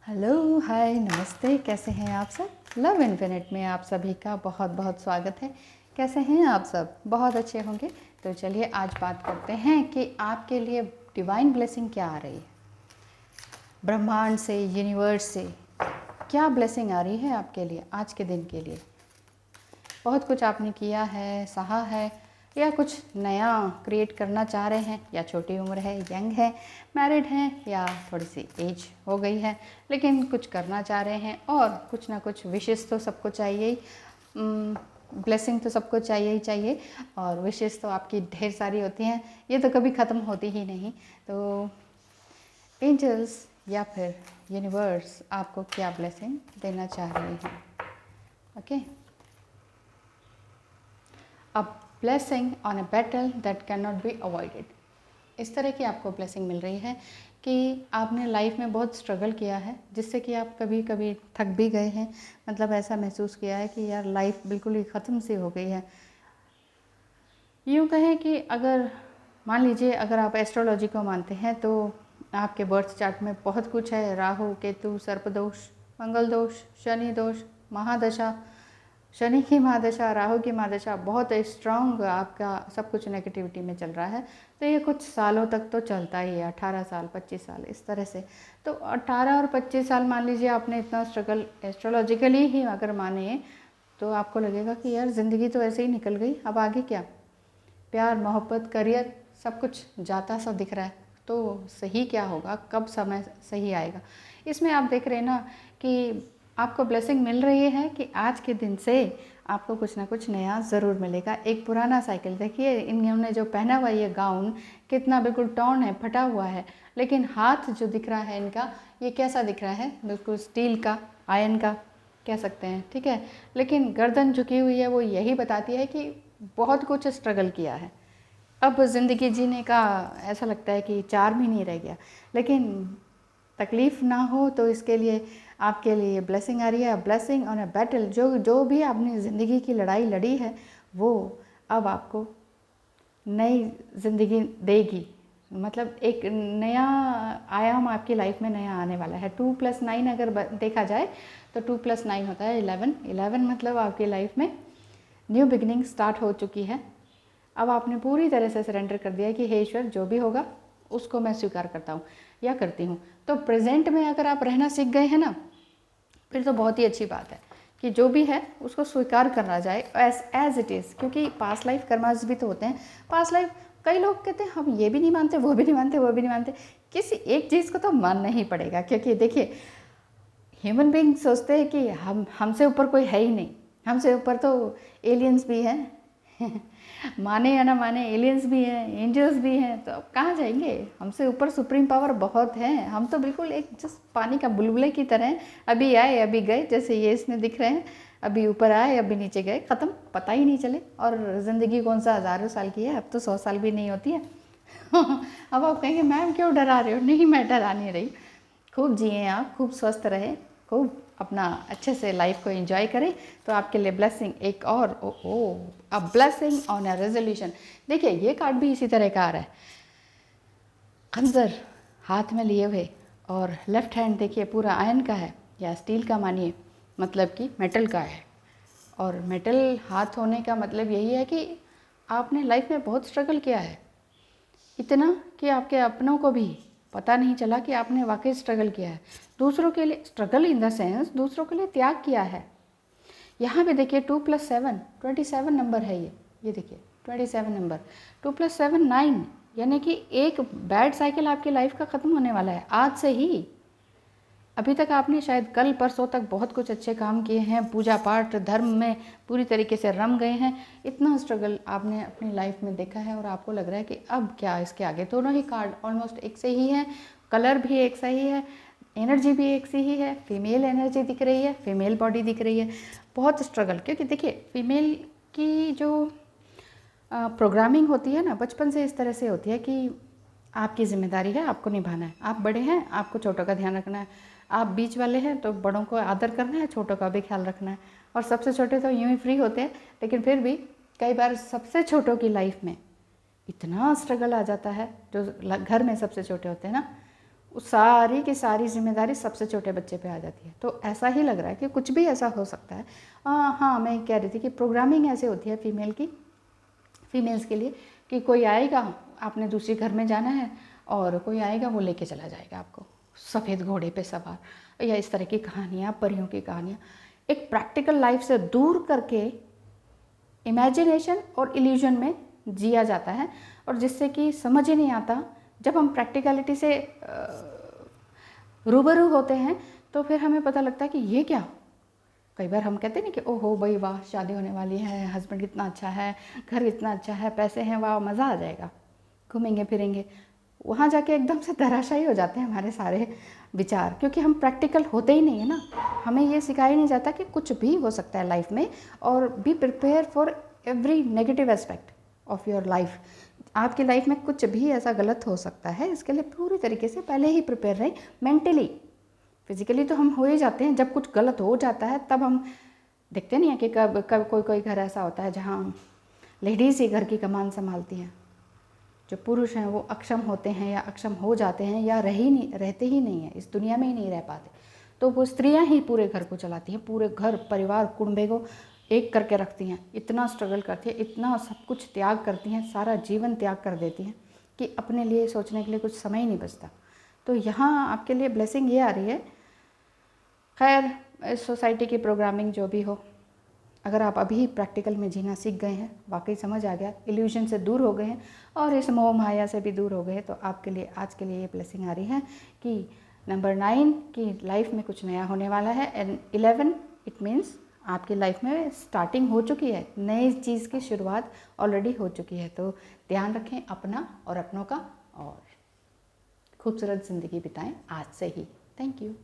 Hello, हाय, नमस्ते। कैसे हैं आप सब? लव इन्फिनिट में आप सभी का बहुत बहुत स्वागत है। कैसे हैं आप सब? बहुत अच्छे होंगे। तो चलिए आज बात करते हैं कि आपके लिए डिवाइन ब्लेसिंग क्या आ रही है, ब्रह्मांड से, यूनिवर्स से क्या ब्लेसिंग आ रही है आपके लिए आज के दिन के लिए। बहुत कुछ आपने किया है, सहा है, या कुछ नया क्रिएट करना चाह रहे हैं, या छोटी उम्र है, यंग है, मैरिड हैं, या थोड़ी सी एज हो गई है लेकिन कुछ करना चाह रहे हैं। और कुछ ना कुछ विशेष तो सबको चाहिए ही, ब्लेसिंग तो सबको चाहिए ही चाहिए, और विशेष तो आपकी ढेर सारी होती हैं, ये तो कभी ख़त्म होती ही नहीं। तो एंजल्स या फिर यूनिवर्स आपको क्या ब्लेसिंग देना चाह रही है? Okay, a blessing on a battle that can not be avoided. इस तरह की आपको ब्लेसिंग मिल रही है कि आपने लाइफ में बहुत स्ट्रगल किया है, जिससे कि आप कभी कभी थक भी गए हैं। मतलब ऐसा महसूस किया है कि यार लाइफ बिल्कुल ही ख़त्म सी हो गई है। यूँ कहें कि अगर मान लीजिए, अगर आप एस्ट्रोलॉजी को मानते हैं तो आपके बर्थ चार्ट में बहुत कुछ है। राहु, केतु, सर्पदोष, मंगल दोष, शनि दोष, महादशा, शनि की महादशा, राहु की महादशा, बहुत स्ट्रांग आपका सब कुछ नेगेटिविटी में चल रहा है। तो ये कुछ सालों तक तो चलता ही है, 18 साल, 25 साल, इस तरह से। तो 18 और 25 साल मान लीजिए आपने इतना स्ट्रगल, एस्ट्रोलॉजिकली ही अगर माने तो आपको लगेगा कि यार ज़िंदगी तो ऐसे ही निकल गई, अब आगे क्या। प्यार, मोहब्बत, करियर, सब कुछ जाता सा दिख रहा है। तो सही क्या होगा, कब समय सही आएगा? इसमें आप देख रहे हैं ना कि आपको ब्लेसिंग मिल रही है कि आज के दिन से आपको कुछ ना कुछ नया ज़रूर मिलेगा। एक पुराना साइकिल देखिए, इन्होंने जो पहना हुआ ये गाउन कितना बिल्कुल टॉर्न है, फटा हुआ है, लेकिन हाथ जो दिख रहा है इनका, ये कैसा दिख रहा है? बिल्कुल स्टील का, आयरन का कह सकते हैं, ठीक है। लेकिन गर्दन झुकी हुई है, वो यही बताती है कि बहुत कुछ स्ट्रगल किया है। अब ज़िंदगी जीने का ऐसा लगता है कि चार्म ही नहीं रह गया। लेकिन तकलीफ़ ना हो तो इसके लिए आपके लिए ब्लेसिंग आ रही है। ब्लेसिंग ऑन अ बैटल, जो जो भी आपने ज़िंदगी की लड़ाई लड़ी है वो अब आपको नई ज़िंदगी देगी। मतलब एक नया आयाम आपकी लाइफ में नया आने वाला है। 2+9 अगर देखा जाए तो 2+9 होता है 11। 11 मतलब आपकी लाइफ में न्यू बिगिनिंग स्टार्ट हो चुकी है। अब आपने पूरी तरह से सरेंडर कर दिया कि हे ईश्वर, जो भी होगा उसको मैं स्वीकार करता हूँ या करती हूँ। तो प्रेजेंट में अगर आप रहना सीख गए हैं ना, फिर तो बहुत ही अच्छी बात है कि जो भी है उसको स्वीकार करना जाए एज इट इज़। क्योंकि पास्ट लाइफ कर्मास भी तो होते हैं। पास्ट लाइफ, कई लोग कहते हैं हम ये भी नहीं मानते, वो भी नहीं मानते, वो भी नहीं मानते। किसी एक चीज़ को तो मानना ही पड़ेगा, क्योंकि देखिए ह्यूमन बींग सोचते हैं कि हमसे ऊपर कोई है ही नहीं, हमसे ऊपर तो एलियंस भी हैं माने या ना माने, एलियंस भी हैं, एंजल्स भी हैं, तो अब कहाँ जाएंगे? हमसे ऊपर सुप्रीम पावर बहुत है। हम तो बिल्कुल एक जस्ट पानी का बुलबुले की तरह हैं, अभी आए अभी गए, जैसे ये इसमें दिख रहे हैं। अभी ऊपर आए अभी नीचे गए, ख़त्म, पता ही नहीं चले। और ज़िंदगी कौन सा हज़ारों साल की है, अब तो 100 साल भी नहीं होती है अब आप कहेंगे मैम क्यों डरा रहे हो? नहीं, मैं डरा नहीं रही। खूब जिए आप, खूब स्वस्थ रहे, खूब अपना अच्छे से लाइफ को एंजॉय करें। तो आपके लिए ब्लेसिंग एक और, ओहो, a blessing on a resolution. देखिए ये कार्ड भी इसी तरह का आ रहा है, खंजर हाथ में लिए हुए, और लेफ्ट हैंड देखिए पूरा आयरन का है या स्टील का मानिए, मतलब कि मेटल का है। और मेटल हाथ होने का मतलब यही है कि आपने लाइफ में बहुत स्ट्रगल किया है, इतना कि आपके अपनों को भी पता नहीं चला कि आपने वाकई स्ट्रगल किया है। दूसरों के लिए स्ट्रगल इन द सेंस, दूसरों के लिए त्याग किया है। यहाँ पे देखिए 2+7 27 नंबर है ये देखिए 27 नंबर, 2+7 9, यानी कि एक बैड साइकिल आपकी लाइफ का ख़त्म होने वाला है आज से ही। अभी तक आपने शायद कल परसों तक बहुत कुछ अच्छे काम किए हैं, पूजा पाठ धर्म में पूरी तरीके से रम गए हैं। इतना स्ट्रगल आपने अपनी लाइफ में देखा है और आपको लग रहा है कि अब क्या इसके आगे। दोनों ही कार्ड ऑलमोस्ट एक से ही हैं, कलर भी एक सा ही है, एनर्जी भी एक सी ही है। फीमेल एनर्जी दिख रही है, फीमेल बॉडी दिख रही है। बहुत स्ट्रगल, क्योंकि देखिए फीमेल की जो प्रोग्रामिंग होती है ना, बचपन से इस तरह से होती है कि आपकी जिम्मेदारी है, आपको निभाना है। आप बड़े हैं, आपको छोटों का ध्यान रखना है। आप बीच वाले हैं तो बड़ों को आदर करना है, छोटों का भी ख्याल रखना है। और सबसे छोटे तो यूं ही फ्री होते हैं, लेकिन फिर भी कई बार सबसे छोटों की लाइफ में इतना स्ट्रगल आ जाता है। जो घर में सबसे छोटे होते हैं ना, उस सारी की सारी जिम्मेदारी सबसे छोटे बच्चे पे आ जाती है। तो ऐसा ही लग रहा है कि कुछ भी ऐसा हो सकता है। हाँ, मैं कह रही थी कि प्रोग्रामिंग ऐसे होती है फीमेल्स के लिए कि कोई आएगा, आपने दूसरे घर में जाना है और कोई आएगा वो लेके चला जाएगा आपको सफ़ेद घोड़े पे सवार, या इस तरह की कहानियाँ, परियों की कहानियाँ, एक प्रैक्टिकल लाइफ से दूर करके इमेजिनेशन और इल्यूजन में जिया जाता है, और जिससे कि समझ ही नहीं आता। जब हम प्रैक्टिकलिटी से रूबरू होते हैं तो फिर हमें पता लगता है कि ये क्या। कई बार हम कहते हैं ना कि ओहो भाई वाह, शादी होने वाली है, हस्बैंड कितना अच्छा है, घर कितना अच्छा है, पैसे हैं, वाह मज़ा आ जाएगा, घूमेंगे फिरेंगे। वहाँ जाके एकदम से धराशायी हो जाते हैं हमारे सारे विचार, क्योंकि हम प्रैक्टिकल होते ही नहीं है ना। हमें ये सिखाया नहीं जाता कि कुछ भी हो सकता है लाइफ में, और be prepare for every negative aspect of your life. आपकी लाइफ में कुछ भी ऐसा गलत हो सकता है, इसके लिए पूरी तरीके से पहले ही प्रिपेयर रहें मेंटली। फिजिकली तो हम हो ही जाते हैं, जब कुछ गलत हो जाता है तब हम देखते नहीं हैं कि कब कब कोई घर ऐसा होता है जहाँ लेडीज़ ही घर की कमान संभालती हैं, जो पुरुष हैं वो अक्षम होते हैं या अक्षम हो जाते हैं या रहते ही नहीं हैं, इस दुनिया में ही नहीं रह पाते, तो वो स्त्रियां ही पूरे घर को चलाती हैं, पूरे घर परिवार कुंबे को एक करके रखती हैं, इतना स्ट्रगल करती हैं, इतना सब कुछ त्याग करती हैं, सारा जीवन त्याग कर देती हैं कि अपने लिए सोचने के लिए कुछ समय ही नहीं बचता। तो यहाँ आपके लिए ब्लेसिंग ये आ रही है। खैर, सोसाइटी की प्रोग्रामिंग जो भी हो, अगर आप अभी प्रैक्टिकल में जीना सीख गए हैं, वाकई समझ आ गया, इल्यूजन से दूर हो गए हैं और इस मोह माया से भी दूर हो गए हैं, तो आपके लिए आज के लिए ये ब्लेसिंग आ रही है कि नंबर 9 की लाइफ में कुछ नया होने वाला है, एंड 11 इट मीन्स आपकी लाइफ में स्टार्टिंग हो चुकी है, नई चीज़ की शुरुआत ऑलरेडी हो चुकी है। तो ध्यान रखें अपना और अपनों का, और खूबसूरत ज़िंदगी बिताएं आज से ही। Thank you.